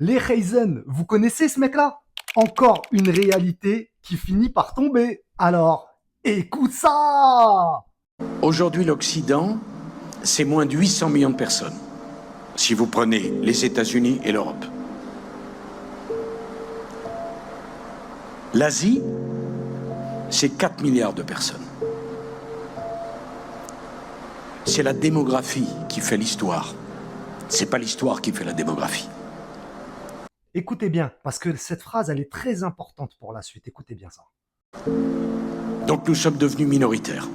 Les Raisin, vous connaissez ce mec-là? Encore une réalité qui finit par tomber. Alors, écoute ça! Aujourd'hui, l'Occident, c'est moins de 800 millions de personnes, si vous prenez les États-Unis et l'Europe. L'Asie, c'est 4 milliards de personnes. C'est la démographie qui fait l'histoire. C'est pas l'histoire qui fait la démographie. Écoutez bien, parce que cette phrase, elle est très importante pour la suite. Écoutez bien ça. Donc nous sommes devenus minoritaires.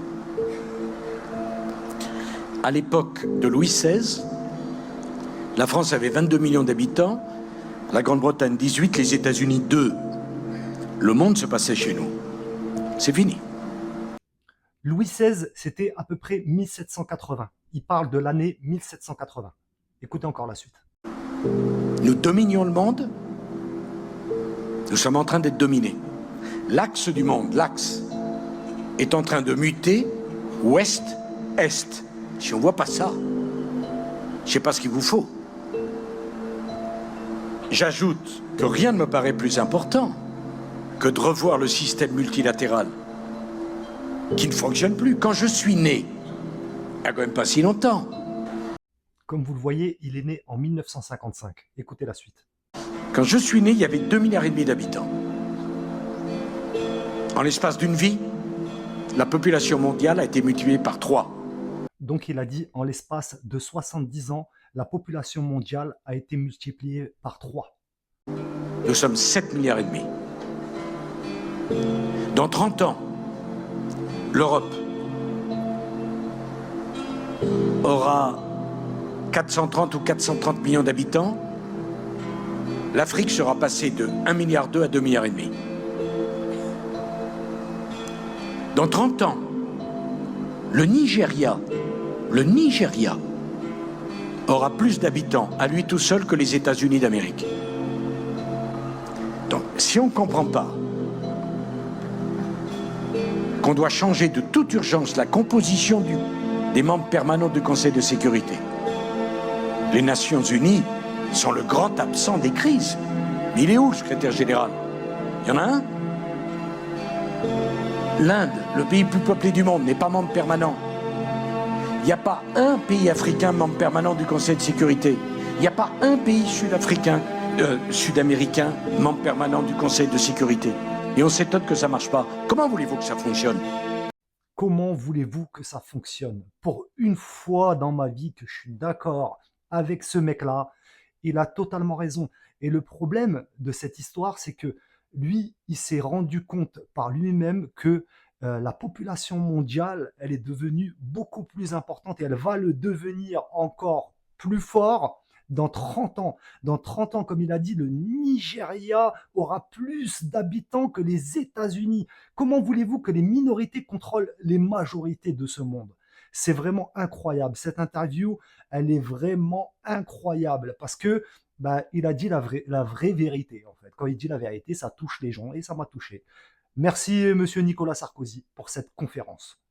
À l'époque de Louis XVI, la France avait 22 millions d'habitants, la Grande-Bretagne 18, les États-Unis 2. Le monde se passait chez nous. C'est fini. Louis XVI, c'était à peu près 1780. Il parle de l'année 1780. Écoutez encore la suite. Nous dominions le monde. Nous sommes en train d'être dominés. L'axe du monde, l'axe, est en train de muter ouest-est. Si on ne voit pas ça, je ne sais pas ce qu'il vous faut. J'ajoute que rien ne me paraît plus important que de revoir le système multilatéral qui ne fonctionne plus. Quand je suis né, il n'y a quand même pas si longtemps. Comme vous le voyez, il est né en 1955. Écoutez la suite. Quand je suis né, il y avait 2,5 milliards d'habitants. En l'espace d'une vie, la population mondiale a été multipliée par 3. Donc il a dit, en l'espace de 70 ans, la population mondiale a été multipliée par 3. Nous sommes 7,5 milliards. Dans 30 ans, l'Europe aura 430 ou 430 millions d'habitants. L'Afrique sera passée de 1,2 milliard à 2,5 milliards. Dans 30 ans, le Nigeria aura plus d'habitants à lui tout seul que les États-Unis d'Amérique. Donc, si on ne comprend pas qu'on doit changer de toute urgence la composition des membres permanents du Conseil de sécurité, les Nations Unies sont le grand absent des crises. Mais il est où le secrétaire général? Il y en a un? L'Inde, le pays le plus peuplé du monde, n'est pas membre permanent. Il n'y a pas un pays africain membre permanent du Conseil de sécurité. Il n'y a pas un pays sud-américain membre permanent du Conseil de sécurité. Et on s'étonne que ça ne marche pas. Comment voulez-vous que ça fonctionne? Comment voulez-vous que ça fonctionne? Pour une fois dans ma vie que je suis d'accord avec ce mec-là, il a totalement raison. Et le problème de cette histoire, c'est que lui, il s'est rendu compte par lui-même que la population mondiale, elle est devenue beaucoup plus importante et elle va le devenir encore plus fort dans 30 ans. Dans 30 ans, comme il a dit, le Nigeria aura plus d'habitants que les États-Unis. Comment voulez-vous que les minorités contrôlent les majorités de ce monde? C'est vraiment incroyable. Cette interview, elle est vraiment incroyable parce que il a dit la vraie vérité, en fait. Quand il dit la vérité, ça touche les gens et ça m'a touché. Merci, monsieur Nicolas Sarkozy, pour cette conférence.